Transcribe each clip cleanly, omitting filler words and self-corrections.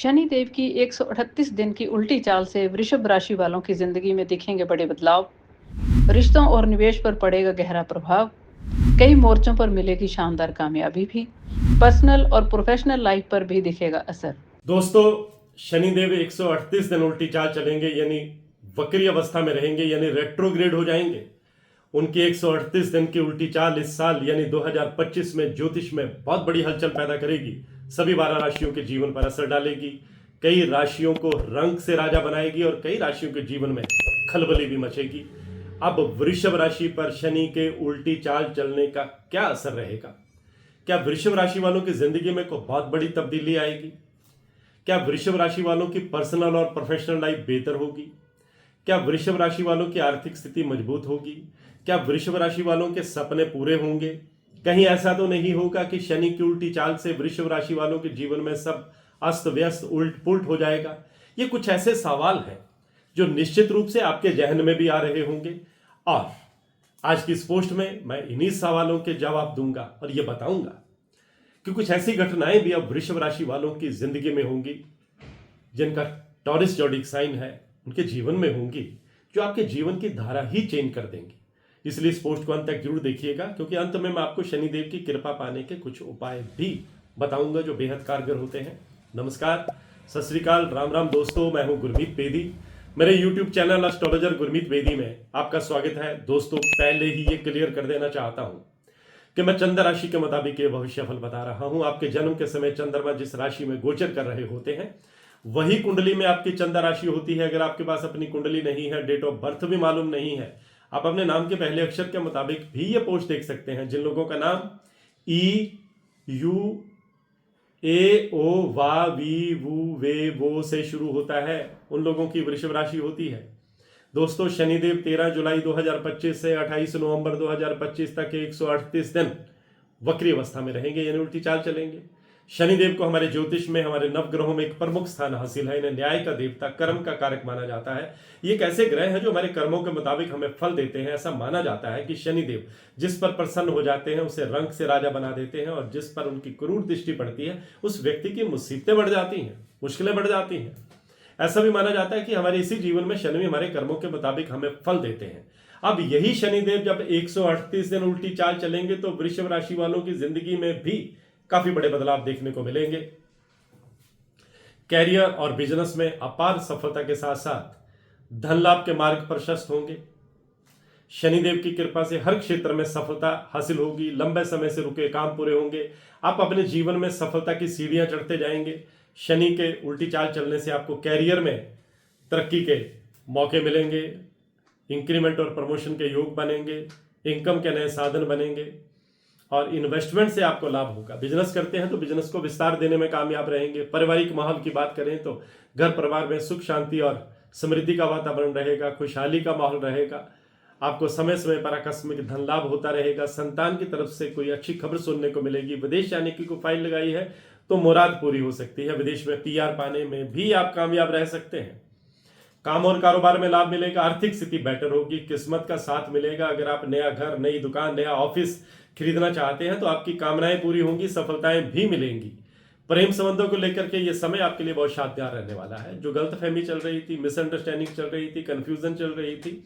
शनि देव की 138 दिन की उल्टी चाल से वृषभ राशि वालों की जिंदगी में दिखेंगे बड़े बदलाव। रिश्तों और निवेश पर पड़ेगा गहरा प्रभाव। कई मोर्चों पर मिलेगी शानदार कामयाबी भी। पर्सनल और प्रोफेशनल लाइफ पर भी दिखेगा असर। दोस्तों, शनिदेव 138 दिन उल्टी चाल चलेंगे, यानी वक्री अवस्था में रहेंगे, यानी रेट्रोग्रेड हो जाएंगे। उनकी 138 दिन की उल्टी चाल इस साल यानी 2025 में ज्योतिष में बहुत बड़ी हलचल पैदा करेगी। सभी 12 राशियों के जीवन पर असर डालेगी। कई राशियों को रंग से राजा बनाएगी और कई राशियों के जीवन में खलबली भी मचेगी। अब वृषभ राशि पर शनि के उल्टी चाल चलने का क्या असर रहेगा? क्या वृषभ राशि वालों की जिंदगी में कोई बहुत बड़ी तब्दीली आएगी? क्या वृषभ राशि वालों की पर्सनल और प्रोफेशनल लाइफ बेहतर होगी? क्या वृषभ राशि वालों की आर्थिक स्थिति मजबूत होगी? क्या वृषभ राशि वालों के सपने पूरे होंगे? कहीं ऐसा तो नहीं होगा कि शनि की उल्टी चाल से वृषभ राशि वालों के जीवन में सब अस्त व्यस्त उल्ट पुल्ट हो जाएगा? ये कुछ ऐसे सवाल हैं जो निश्चित रूप से आपके जहन में भी आ रहे होंगे, और आज की इस पोस्ट में मैं इन्हीं सवालों के जवाब दूंगा और ये बताऊंगा कि कुछ ऐसी घटनाएं भी अब वृषभ राशि वालों की जिंदगी में होंगी जिनका टॉरस जोडिक साइन है, उनके जीवन में होंगी, जो आपके जीवन की धारा ही चेंज कर देंगी। इसलिए इस पोस्ट को अंत तक जरूर देखिएगा, क्योंकि अंत में मैं आपको शनिदेव की कृपा पाने के कुछ उपाय भी बताऊंगा जो बेहद कारगर होते हैं। नमस्कार, सत श्री अकाल, राम राम दोस्तों, मैं हूं गुरमीत बेदी। मेरे YouTube channel astrologer Gurmeet Bedi में आपका स्वागत है। दोस्तों, पहले ही ये क्लियर कर देना चाहता हूं कि मैं चंद्र राशि के मुताबिक ये भविष्यफल बता रहा हूं। आपके जन्म के समय चंद्रमा जिस राशि में गोचर कर रहे होते हैं वही कुंडली में आपकी चंद्र राशि होती है। अगर आपके पास अपनी कुंडली नहीं है, डेट ऑफ बर्थ भी मालूम नहीं है, आप अपने नाम के पहले अक्षर के मुताबिक भी ये पोस्ट देख सकते हैं। जिन लोगों का नाम E-U-A-O-वा-वी-वू-वे-वो से शुरू होता है, उन लोगों की वृषभ राशि होती है। दोस्तों, शनिदेव 13 जुलाई 2025 से 28 नवंबर 2025 तक 138 दिन वक्री अवस्था में रहेंगे, यानी उल्टी चाल चलेंगे। शनिदेव को हमारे ज्योतिष में, हमारे नवग्रहों में एक प्रमुख स्थान हासिल है। इन्हें न्याय का देवता, कर्म का कारक माना जाता है। ये एक ऐसे ग्रह हैं जो हमारे कर्मों के मुताबिक हमें फल देते हैं। ऐसा माना जाता है कि शनिदेव जिस पर प्रसन्न हो जाते हैं उसे रंग से राजा बना देते हैं, और जिस पर उनकी क्रूर दृष्टि पड़ती है उस व्यक्ति की मुसीबतें बढ़ जाती हैं, मुश्किलें बढ़ जाती हैं। ऐसा भी माना जाता है कि हमारे इसी जीवन में शनि हमारे कर्मों के मुताबिक हमें फल देते हैं। अब यही शनिदेव जब 138 दिन उल्टी चाल चलेंगे तो वृषभ राशि वालों की जिंदगी में भी काफी बड़े बदलाव देखने को मिलेंगे। कैरियर और बिजनेस में अपार सफलता के साथ साथ धन लाभ के मार्ग प्रशस्त होंगे। शनिदेव की कृपा से हर क्षेत्र में सफलता हासिल होगी। लंबे समय से रुके काम पूरे होंगे। आप अपने जीवन में सफलता की सीढ़ियां चढ़ते जाएंगे। शनि के उल्टी चाल चलने से आपको कैरियर में तरक्की के मौके मिलेंगे, इंक्रीमेंट और प्रमोशन के योग बनेंगे, इनकम के नए साधन बनेंगे, और इन्वेस्टमेंट से आपको लाभ होगा। बिजनेस करते हैं तो बिजनेस को विस्तार देने में कामयाब रहेंगे। पारिवारिक माहौल की बात करें तो घर परिवार में सुख शांति और समृद्धि का वातावरण रहेगा, खुशहाली का माहौल रहेगा। आपको समय समय पर आकस्मिक धन लाभ होता रहेगा। संतान की तरफ से कोई अच्छी खबर सुनने को मिलेगी। विदेश जाने की कोई फाइल लगाई है तो मुराद पूरी हो सकती है। विदेश में PR पाने में भी आप कामयाब रह सकते हैं। काम और कारोबार में लाभ मिलेगा। आर्थिक स्थिति बेटर होगी। किस्मत का साथ मिलेगा। अगर आप नया घर, नई दुकान, नया ऑफिस खरीदना चाहते हैं तो आपकी कामनाएं पूरी होंगी, सफलताएं भी मिलेंगी। प्रेम संबंधों को लेकर के ये समय आपके लिए बहुत शानदार रहने वाला है। जो गलतफहमी चल रही थी, मिसअंडरस्टैंडिंग चल रही थी, कंफ्यूजन चल रही थी,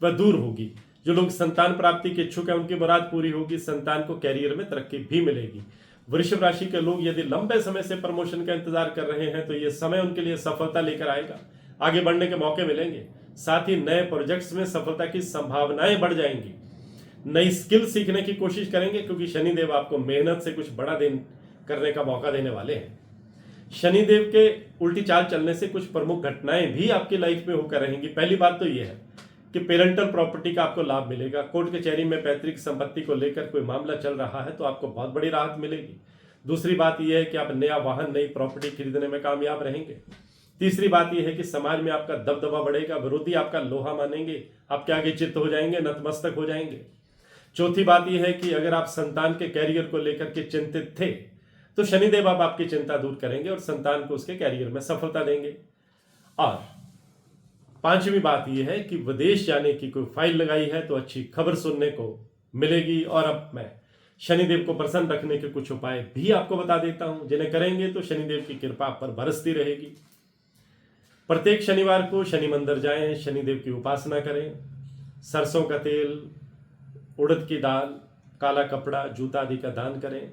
वह दूर होगी। जो लोग संतान प्राप्ति के इच्छुक हैं उनकी मुराद पूरी होगी। संतान को कैरियर में तरक्की भी मिलेगी। वृषभ राशि के लोग यदि लंबे समय से प्रमोशन का इंतजार कर रहे हैं तो यह समय उनके लिए सफलता लेकर आएगा। आगे बढ़ने के मौके मिलेंगे। साथ ही नए प्रोजेक्ट्स में सफलता की संभावनाएं बढ़ जाएंगी। नई स्किल सीखने की कोशिश करेंगे, क्योंकि शनिदेव आपको मेहनत से कुछ बड़ा दिन करने का मौका देने वाले हैं। शनिदेव के उल्टी चाल चलने से कुछ प्रमुख घटनाएं भी आपकी लाइफ में होकर रहेंगी। पहली बात तो यह है कि पेरेंटल प्रॉपर्टी का आपको लाभ मिलेगा। कोर्ट कचहरी में पैतृक संपत्ति को लेकर कोई मामला चल रहा है तो आपको बहुत बड़ी राहत मिलेगी। दूसरी बात यह है कि आप नया वाहन, नई प्रॉपर्टी खरीदने में कामयाब रहेंगे। तीसरी बात यह है कि समाज में आपका दबदबा बढ़ेगा। विरोधी आपका लोहा मानेंगे, आपके आगे चित्त हो जाएंगे, नतमस्तक हो जाएंगे। चौथी बात यह है कि अगर आप संतान के कैरियर को लेकर के चिंतित थे तो शनिदेव अब आपकी चिंता दूर करेंगे और संतान को उसके कैरियर में सफलता देंगे। और पांचवी बात यह है कि विदेश जाने की कोई फाइल लगाई है तो अच्छी खबर सुनने को मिलेगी। और अब मैं शनिदेव को प्रसन्न रखने के कुछ उपाय भी आपको बता देता हूं, जिन्हें करेंगे तो शनिदेव की कृपा आप पर बरसती रहेगी। प्रत्येक शनिवार को शनि मंदिर जाएं, शनिदेव की उपासना करें, सरसों का तेल, उड़द की दाल, काला कपड़ा, जूता आदि का दान करें।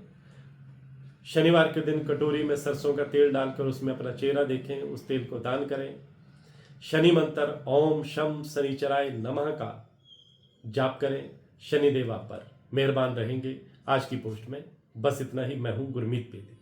शनिवार के दिन कटोरी में सरसों का तेल डालकर उसमें अपना चेहरा देखें, उस तेल को दान करें। शनि मंत्र ओम शम शनिचराय नमः का जाप करें। शनिदेव आप पर मेहरबान रहेंगे। आज की पोस्ट में बस इतना ही। मैं हूं गुरमीत पेले।